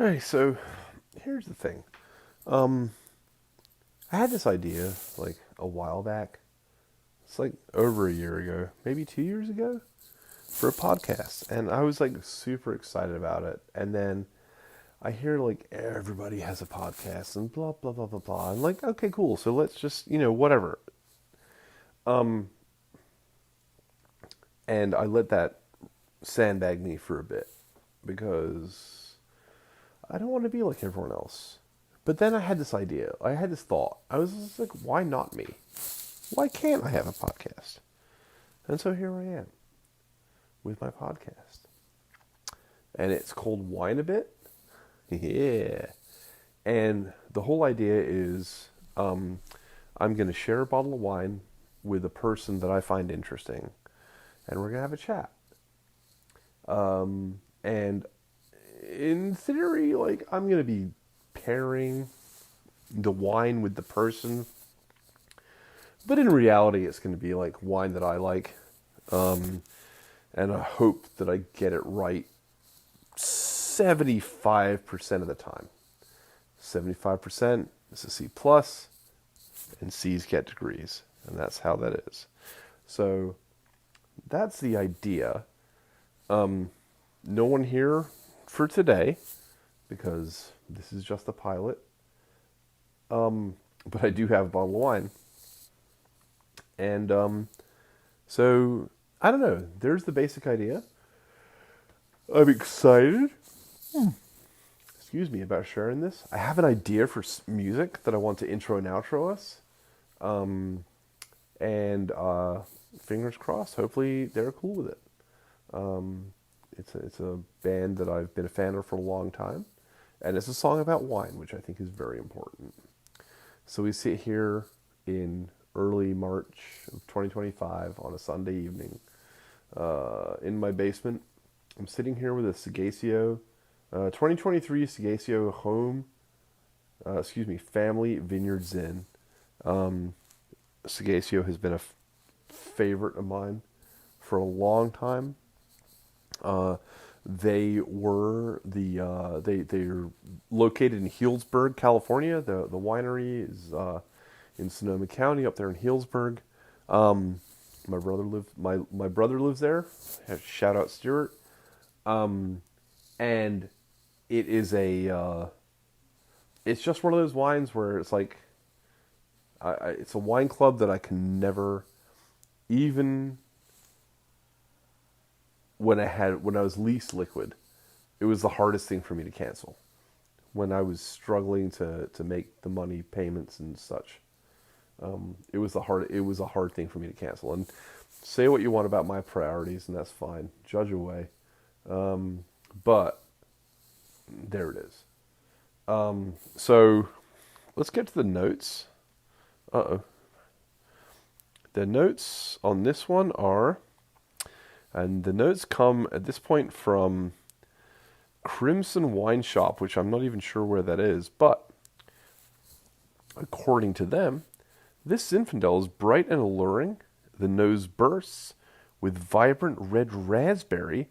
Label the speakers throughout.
Speaker 1: Alright, so here's the thing. Um, I had this idea like a while back. It's like over a year ago, maybe 2 years ago, for a podcast, and I was like super excited about it. And then I hear like everybody has a podcast and blah blah blah blah blah. I'm like, okay, cool. So let's just whatever. Um, and I let that sandbag me for a bit because I don't want to be like everyone else. But then I had this idea. I had this thought. I was just like, why not me? Why can't I have a podcast? And so here I am with my podcast. And it's called Wine a Bit. Yeah. And the whole idea is I'm going to share a bottle of wine with a person that I find interesting. And we're going to have a chat. And in theory, like, I'm going to be pairing the wine with the person. But in reality, it's going to be like wine that I like. And I hope that I get it right 75% of the time. 75% is a C plus, and C's get degrees. And that's how that is. So that's the idea. No one here for today, because this is just a pilot. But I do have a bottle of wine. And so, I don't know. There's the basic idea. I'm excited. Excuse me about sharing this. I have an idea for music that I want to intro and outro us. And fingers crossed, hopefully they're cool with it. It's a band that I've been a fan of for a long time. And it's a song about wine, which I think is very important. So we sit here in early March of 2025 on a Sunday evening in my basement. I'm sitting here with a Seghesio 2023 Seghesio Family Vineyard Zin. Seghesio has been a favorite of mine for a long time. They're located in Healdsburg, California. The winery is in Sonoma County, up there in Healdsburg. My brother lives there. Shout out Stuart. And it is it's just one of those wines where it's like, it's a wine club that I can never, even when I was least liquid, it was the hardest thing for me to cancel. When I was struggling to make the money payments and such, it was a hard thing for me to cancel. And say what you want about my priorities, and that's fine. Judge away. But there it is. So let's get to the notes. Uh-oh. The notes on this one are, and the notes come at this point from Crimson Wine Shop, which I'm not even sure where that is, but according to them, this Zinfandel is bright and alluring. The nose bursts with vibrant red raspberry,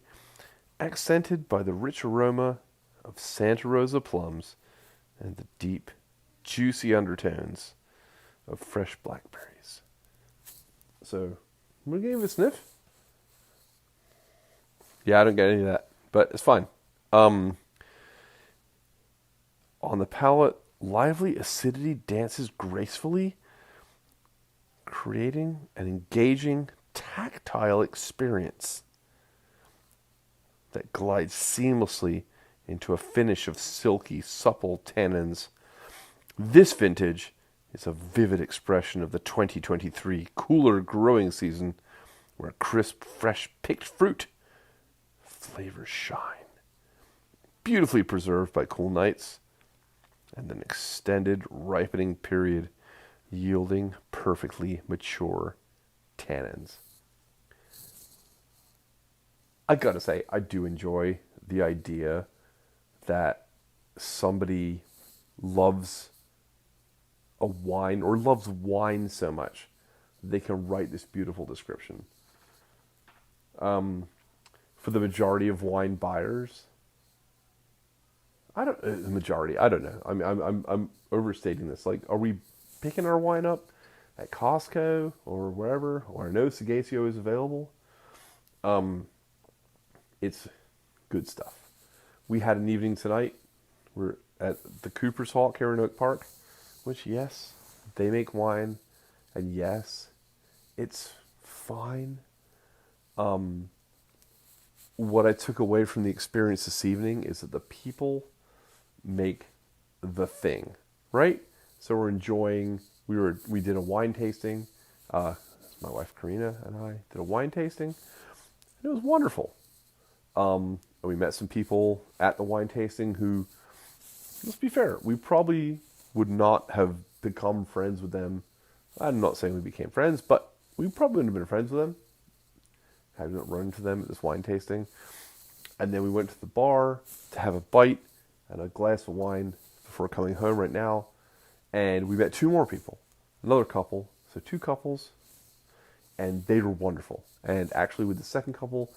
Speaker 1: accented by the rich aroma of Santa Rosa plums and the deep, juicy undertones of fresh blackberries. So, I'm going to give it a sniff. Yeah, I don't get any of that, but it's fine. On the palate, lively acidity dances gracefully, creating an engaging, tactile experience that glides seamlessly into a finish of silky, supple tannins. This vintage is a vivid expression of the 2023 cooler growing season, where crisp, fresh picked fruit flavors shine, beautifully preserved by cool nights and an extended ripening period yielding perfectly mature tannins. I gotta say, I do enjoy the idea that somebody loves a wine or loves wine so much they can write this beautiful description. For the majority of wine buyers, I don't the majority. I don't know. I'm overstating this. Like, are we picking our wine up at Costco or wherever? Or I know Seghesio is available. It's good stuff. We had an evening tonight. We're at the Cooper's Hawk here in Oak Park, which, yes, they make wine, and yes, it's fine. What I took away from the experience this evening is that the people make the thing, right? So we're enjoying. We did a wine tasting. My wife Karina and I did a wine tasting. And it was wonderful. And we met some people at the wine tasting who, let's be fair, we probably would not have become friends with them. I'm not saying we became friends, but we probably wouldn't have been friends with them had we not run into them at this wine tasting. And then we went to the bar to have a bite and a glass of wine before coming home right now. And we met two more people, another couple, so two couples, and they were wonderful. And actually with the second couple,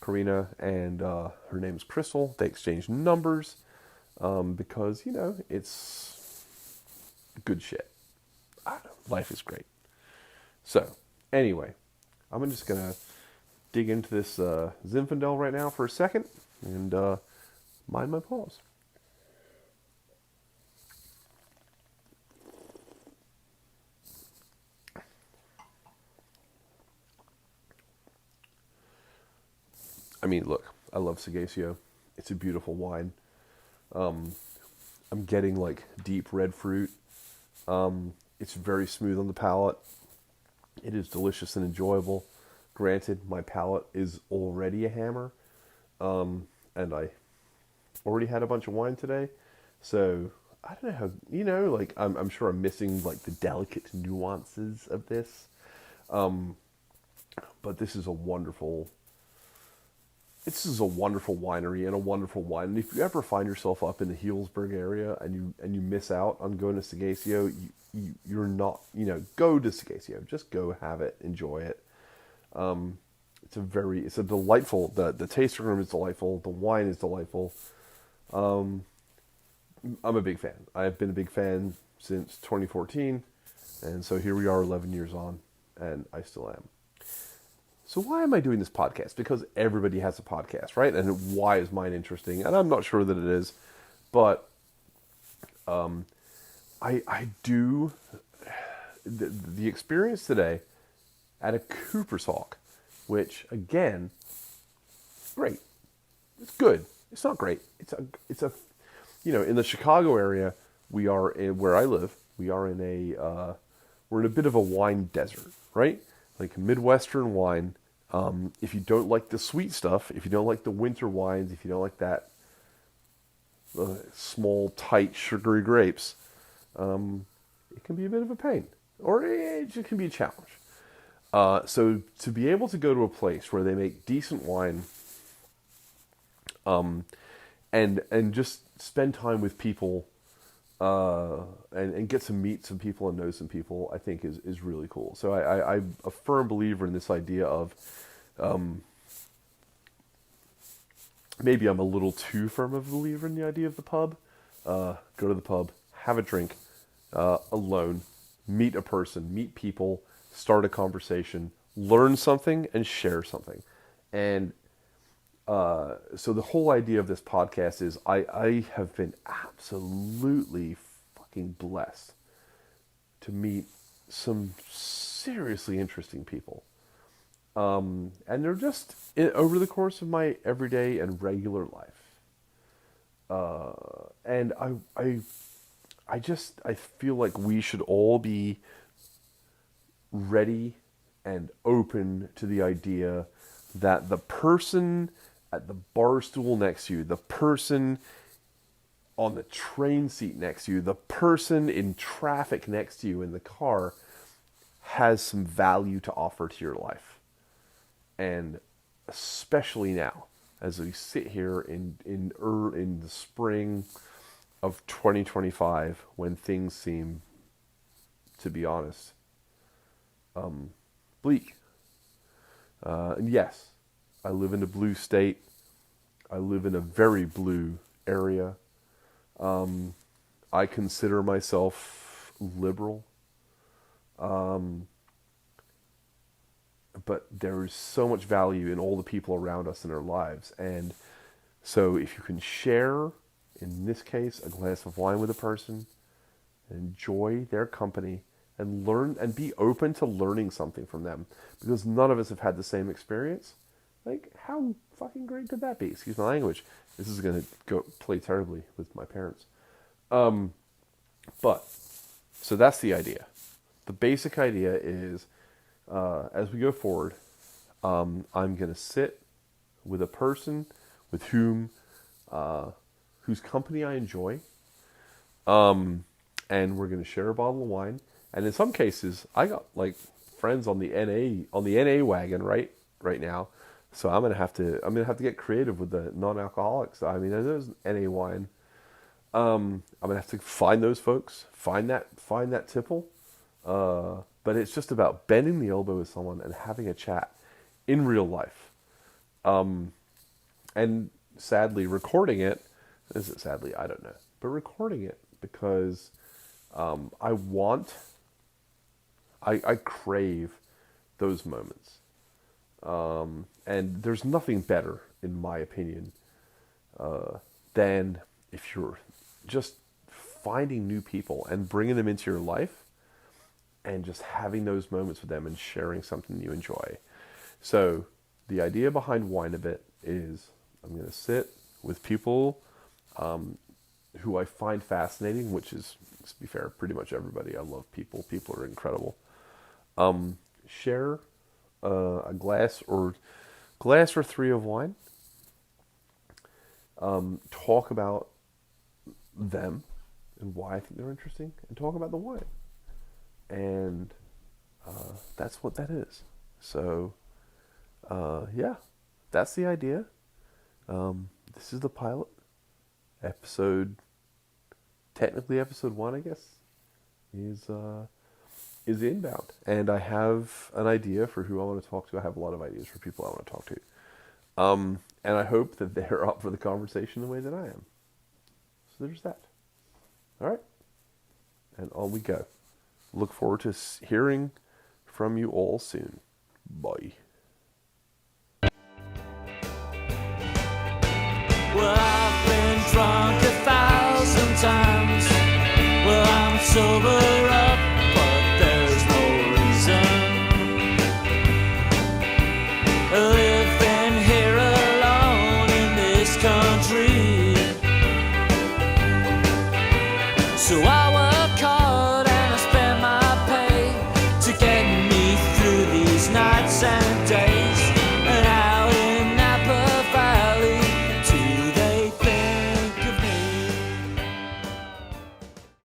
Speaker 1: Karina and her name is Crystal, they exchanged numbers because, it's good shit. I don't know, life is great. So, anyway, I'm just going to dig into this Zinfandel right now for a second and mind my pause. I mean, look, I love Seghesio. It's a beautiful wine. I'm getting like deep red fruit. It's very smooth on the palate. It is delicious and enjoyable. Granted, my palate is already a hammer, and I already had a bunch of wine today, so I don't know how, like I'm sure I'm missing like the delicate nuances of this, but this is a wonderful winery and a wonderful wine. And if you ever find yourself up in the Healdsburg area and you miss out on going to Seghesio, you're not, go to Seghesio. Just go have it, enjoy it. It's a delightful, the tasting room is delightful. The wine is delightful. I'm a big fan. I've been a big fan since 2014. And so here we are 11 years on, and I still am. So why am I doing this podcast? Because everybody has a podcast, right? And why is mine interesting? And I'm not sure that it is, but I do the experience today at a Cooper's Hawk, which again, great. It's good. It's not great. It's a in the Chicago area, we are in where I live. We're in a bit of a wine desert, right? Like Midwestern wine. If you don't like the sweet stuff, if you don't like the winter wines, if you don't like that small, tight, sugary grapes, it can be a bit of a pain, or it can be a challenge. So to be able to go to a place where they make decent wine, and just spend time with people, and get to meet some people and know some people, I think is really cool. So I'm a firm believer in this idea of, maybe I'm a little too firm of a believer in the idea of the pub. Go to the pub, have a drink, alone, meet a person, meet people, start a conversation, learn something, and share something. And so the whole idea of this podcast is I have been absolutely fucking blessed to meet some seriously interesting people. And they're just over the course of my everyday and regular life. And I feel like we should all be ready and open to the idea that the person at the bar stool next to you, the person on the train seat next to you, the person in traffic next to you in the car has some value to offer to your life. And especially now, as we sit here in the spring of 2025, when things seem, to be honest, bleak. And yes, I live in a blue state. I live in a very blue area. I consider myself liberal, but there's so much value in all the people around us in our lives. And so if you can share, in this case, a glass of wine with a person, enjoy their company, and learn and be open to learning something from them, because none of us have had the same experience. Like, how fucking great could that be? Excuse my language. This is going to go play terribly with my parents. But, so that's the idea. The basic idea is, as we go forward, I'm going to sit with a person with whom, whose company I enjoy, and we're going to share a bottle of wine. And in some cases, I got like friends on the NA wagon right now. So I'm gonna have to get creative with the non-alcoholics. I mean, there's NA wine. I'm gonna have to find those folks, find that tipple. But it's just about bending the elbow with someone and having a chat in real life. And sadly, recording it. Is it sadly? I don't know. But recording it because I crave those moments. And there's nothing better, in my opinion, than if you're just finding new people and bringing them into your life and just having those moments with them and sharing something you enjoy. So the idea behind Wine a Bit is I'm going to sit with people who I find fascinating, which is, to be fair, pretty much everybody. I love people. People are incredible. Share a glass or three of wine. Talk about them and why I think they're interesting, and talk about the wine. And that's what that is. So, yeah, that's the idea. This is the pilot episode. Technically, episode 1, I guess, is inbound, and I have an idea for who I want to talk to. I have a lot of ideas for people I want to talk to, and I hope that they're up for the conversation the way that I am. So there's that. All right, and on we go. Look forward to hearing from you all soon. Bye.
Speaker 2: Well, I've been drunk 1,000 times. Well, I'm sober up, but there's no reason. Living here alone in this country. So I work hard and I spend my pay to get me through these nights and